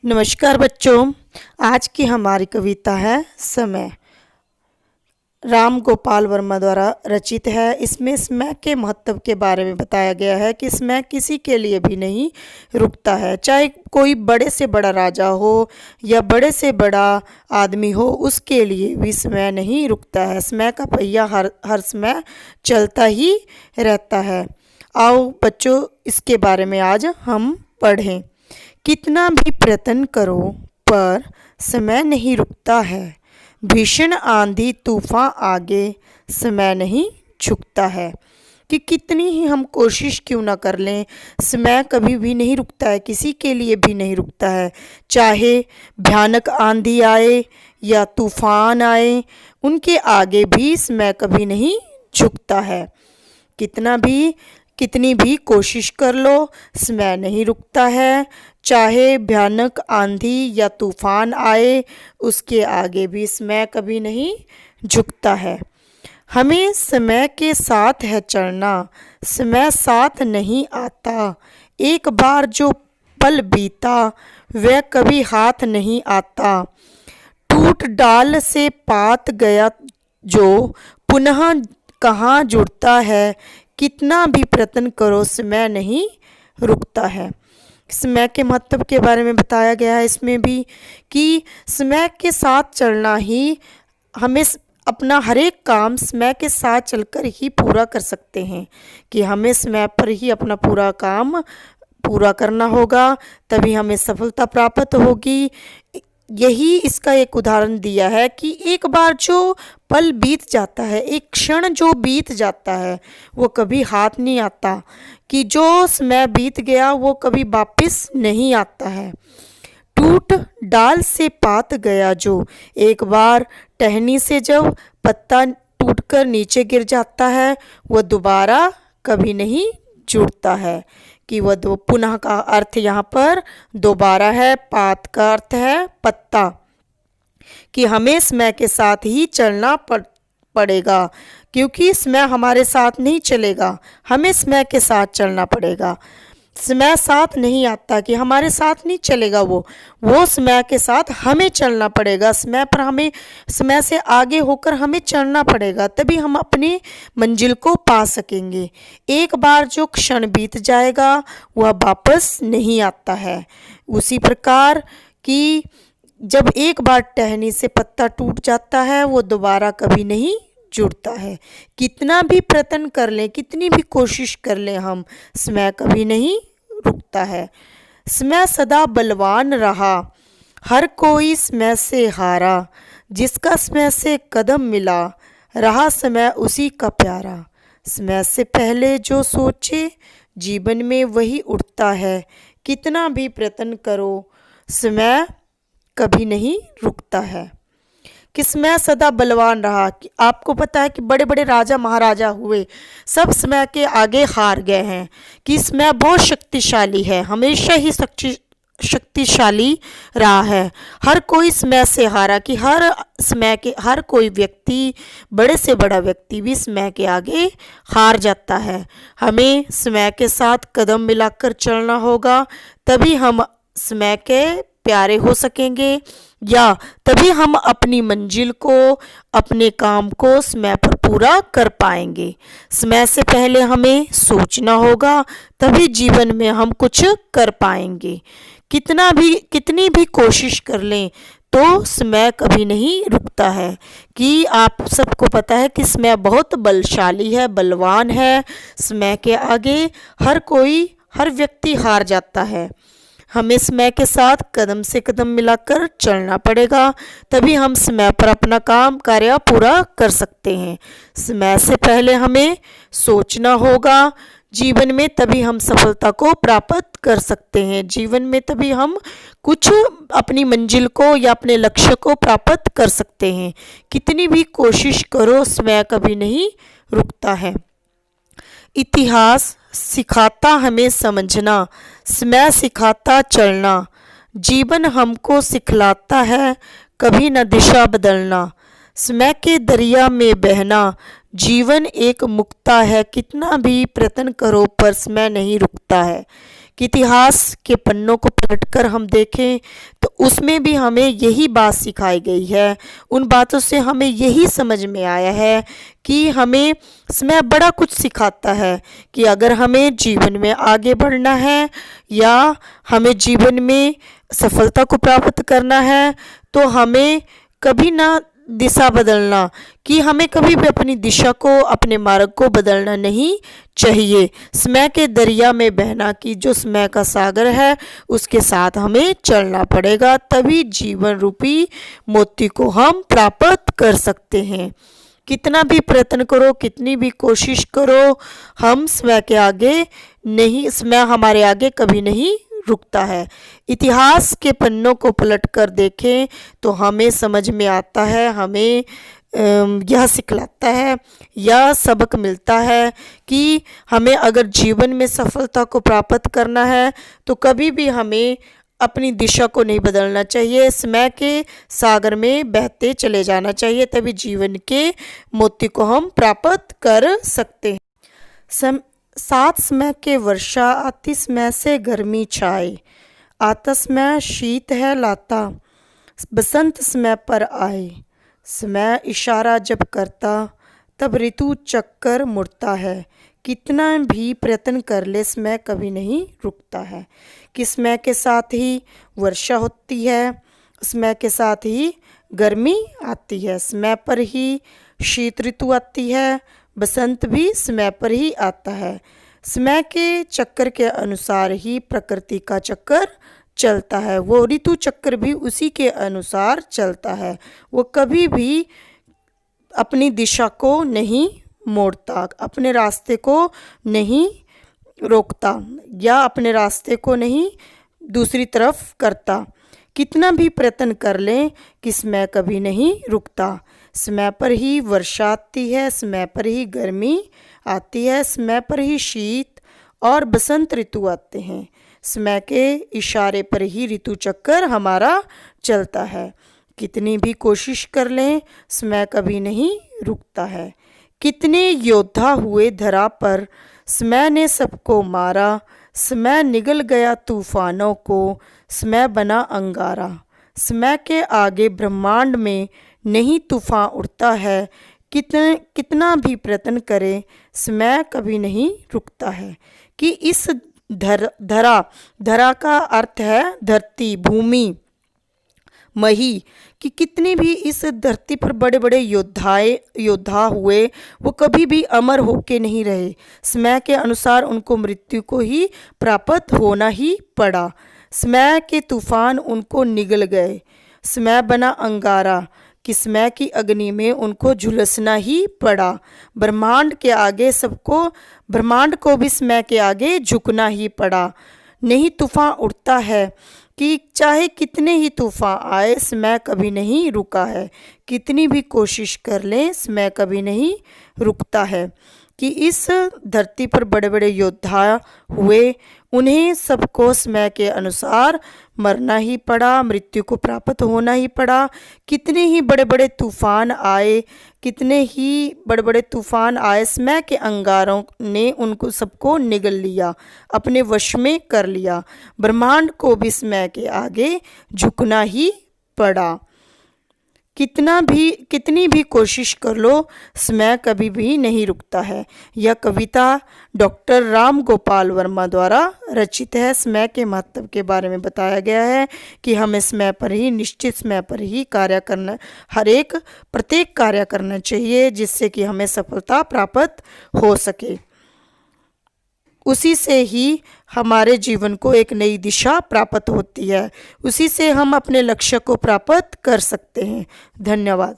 नमस्कार बच्चों। आज की हमारी कविता है समय। राम गोपाल वर्मा द्वारा रचित है। इसमें समय के महत्व के बारे में बताया गया है कि समय किसी के लिए भी नहीं रुकता है। चाहे कोई बड़े से बड़ा राजा हो या बड़े से बड़ा आदमी हो, उसके लिए भी समय नहीं रुकता है। समय का पहिया हर समय चलता ही रहता है। आओ बच्चों, इसके बारे में आज हम पढ़ें। कितना भी प्रयत्न करो पर समय नहीं रुकता है। भीषण आंधी तूफान आगे समय नहीं झुकता है। कि कितनी ही हम कोशिश क्यों ना कर लें, समय कभी भी नहीं रुकता है, किसी के लिए भी नहीं रुकता है। चाहे भयानक आंधी आए या तूफान आए, उनके आगे भी समय कभी नहीं झुकता है। कितनी भी कोशिश कर लो, समय नहीं रुकता है। चाहे भयानक आंधी या तूफान आए, उसके आगे भी समय कभी नहीं झुकता है। हमें समय के साथ है चलना, समय साथ नहीं आता। एक बार जो पल बीता, वह कभी हाथ नहीं आता। टूट डाल से पात गया जो पुनः कहाँ जुड़ता है। कितना भी प्रयत्न करो, समय नहीं रुकता है। समय के महत्व के बारे में बताया गया है इसमें भी कि समय के साथ चलना ही हमें अपना हर एक काम समय के साथ चलकर ही पूरा कर सकते हैं। कि हमें समय पर ही अपना पूरा काम पूरा करना होगा, तभी हमें सफलता प्राप्त होगी। यही इसका एक उदाहरण दिया है कि एक बार जो पल बीत जाता है, एक क्षण जो बीत जाता है, वो कभी हाथ नहीं आता। कि जो समय बीत गया वो कभी वापस नहीं आता है। टूट डाल से पात गया जो, एक बार टहनी से जब पत्ता टूटकर नीचे गिर जाता है, वह दोबारा कभी नहीं जुड़ता है। कि वह दो पुनः का अर्थ यहाँ पर दोबारा है, पात का अर्थ है पत्ता। कि हमें समय के साथ ही चलना पड़ेगा, क्योंकि समय हमारे साथ नहीं चलेगा, हमें समय के साथ चलना पड़ेगा। समय साथ नहीं आता, कि हमारे साथ नहीं चलेगा, वो समय के साथ हमें चलना पड़ेगा। समय पर हमें, समय से आगे होकर हमें चलना पड़ेगा, तभी हम अपनी मंजिल को पा सकेंगे। एक बार जो क्षण बीत जाएगा वह वापस नहीं आता है। उसी प्रकार कि जब एक बार टहनी से पत्ता टूट जाता है, वो दोबारा कभी नहीं जुड़ता है। कितना भी प्रयत्न कर लें, कितनी भी कोशिश कर लें हम, समय कभी नहीं रुकता है। समय सदा बलवान रहा, हर कोई समय से हारा। जिसका समय से कदम मिला, रहा समय उसी का प्यारा। समय से पहले जो सोचे, जीवन में वही उठता है। कितना भी प्रयत्न करो, समय कभी नहीं रुकता है। कि समय सदा बलवान रहा। कि आपको पता है कि बड़े बड़े राजा महाराजा हुए, सब समय के आगे हार गए हैं। कि समय बहुत शक्तिशाली है, हमेशा ही शक्तिशाली रहा है। हर कोई समय से हारा। कि हर कोई व्यक्ति, बड़े से बड़ा व्यक्ति भी समय के आगे हार जाता है। हमें समय के साथ कदम मिलाकर चलना होगा, तभी हम समय के प्यारे हो सकेंगे, या तभी हम अपनी मंजिल को, अपने काम को समय पर पूरा कर पाएंगे। समय से पहले हमें सोचना होगा, तभी जीवन में हम कुछ कर पाएंगे। कितनी भी कोशिश कर लें तो समय कभी नहीं रुकता है। कि आप सबको पता है कि समय बहुत बलशाली है, बलवान है। समय के आगे हर व्यक्ति हार जाता है। हमें समय के साथ कदम से कदम मिलाकर चलना पड़ेगा, तभी हम समय पर अपना काम कार्य पूरा कर सकते हैं। समय से पहले हमें सोचना होगा जीवन में, तभी हम सफलता को प्राप्त कर सकते हैं। जीवन में तभी हम कुछ अपनी मंजिल को या अपने लक्ष्य को प्राप्त कर सकते हैं। कितनी भी कोशिश करो, समय कभी नहीं रुकता है। इतिहास सिखाता हमें समझना, समय सिखाता चलना। जीवन हमको सिखलाता है, कभी न दिशा बदलना। समय के दरिया में बहना, जीवन एक मुक्ता है। कितना भी प्रयत्न करो पर समय नहीं रुकता है। कि इतिहास के पन्नों को पलटकर हम देखें तो उसमें भी हमें यही बात सिखाई गई है। उन बातों से हमें यही समझ में आया है कि हमें समय बड़ा कुछ सिखाता है कि अगर हमें जीवन में आगे बढ़ना है या हमें जीवन में सफलता को प्राप्त करना है तो हमें कभी ना दिशा बदलना, कि हमें कभी भी अपनी दिशा को, अपने मार्ग को बदलना नहीं चाहिए। समय के दरिया में बहना, कि जो समय का सागर है उसके साथ हमें चलना पड़ेगा, तभी जीवन रूपी मोती को हम प्राप्त कर सकते हैं। कितना भी प्रयत्न करो, कितनी भी कोशिश करो, हम समय के आगे नहीं, समय हमारे आगे कभी नहीं रुकता है। इतिहास के पन्नों को पलटकर देखें तो हमें समझ में आता है, हमें यह सिखलाता है, यह सबक मिलता है कि हमें अगर जीवन में सफलता को प्राप्त करना है तो कभी भी हमें अपनी दिशा को नहीं बदलना चाहिए, समय के सागर में बहते चले जाना चाहिए, तभी जीवन के मोती को हम प्राप्त कर सकते हैं। सात समय के वर्षा, आती समय से गर्मी छाए, आता समय शीत है लाता, बसंत समय पर आए, समय इशारा जब करता तब ऋतु चक्कर मुड़ता है, कितना भी प्रयत्न कर ले समय कभी नहीं रुकता है। कि समय के साथ ही वर्षा होती है, समय के साथ ही गर्मी आती है, समय पर ही शीत ऋतु आती है, बसंत भी समय पर ही आता है। समय के चक्कर के अनुसार ही प्रकृति का चक्कर चलता है, वो ऋतु चक्र भी उसी के अनुसार चलता है, वो कभी भी अपनी दिशा को नहीं मोड़ता, अपने रास्ते को नहीं रोकता या अपने रास्ते को नहीं दूसरी तरफ करता। कितना भी प्रयत्न कर लें कि समय कभी नहीं रुकता, समय पर ही वर्षा आती है, समय पर ही गर्मी आती है, समय पर ही शीत और बसंत ऋतु आते हैं, समय के इशारे पर ही ऋतु चक्कर हमारा चलता है। कितनी भी कोशिश कर लें समय कभी नहीं रुकता है। कितने योद्धा हुए धरा पर, समय ने सबको मारा, समय निगल गया तूफानों को, समय बना अंगारा, समय के आगे ब्रह्मांड में नहीं तूफान उड़ता है, कितना भी प्रयत्न करें समय कभी नहीं रुकता है। कि इस धरा का अर्थ है धरती, भूमि, मही, कि कितने भी इस धरती पर बड़े बड़े योद्धा हुए, वो कभी भी अमर होके नहीं रहे, समय के अनुसार उनको मृत्यु को ही प्राप्त होना ही पड़ा, समय के तूफान उनको निगल गए, समय बना अंगारा, कि समय की अग्नि में उनको झुलसना ही पड़ा, ब्रह्मांड के आगे सबको, ब्रह्मांड को भी समय के आगे झुकना ही पड़ा। नहीं तूफान उठता है, कि चाहे कितने ही तूफान आए समय कभी नहीं रुका है, कितनी भी कोशिश कर लें समय कभी नहीं रुकता है। कि इस धरती पर बड़े बड़े योद्धा हुए, उन्हें सबको समय के अनुसार मरना ही पड़ा, मृत्यु को प्राप्त होना ही पड़ा। कितने ही बड़े बड़े तूफान आए, कितने ही बड़े बड़े तूफान आए, समय के अंगारों ने उनको सबको निगल लिया, अपने वश में कर लिया, ब्रह्मांड को भी समय के आगे झुकना ही पड़ा। कितनी भी कोशिश कर लो समय कभी भी नहीं रुकता है। यह कविता डॉक्टर राम गोपाल वर्मा द्वारा रचित है। समय के महत्व के बारे में बताया गया है कि हमें समय पर ही, निश्चित समय पर ही कार्य करना, प्रत्येक कार्य करना चाहिए, जिससे कि हमें सफलता प्राप्त हो सके। उसी से ही हमारे जीवन को एक नई दिशा प्राप्त होती है, उसी से हम अपने लक्ष्य को प्राप्त कर सकते हैं। धन्यवाद।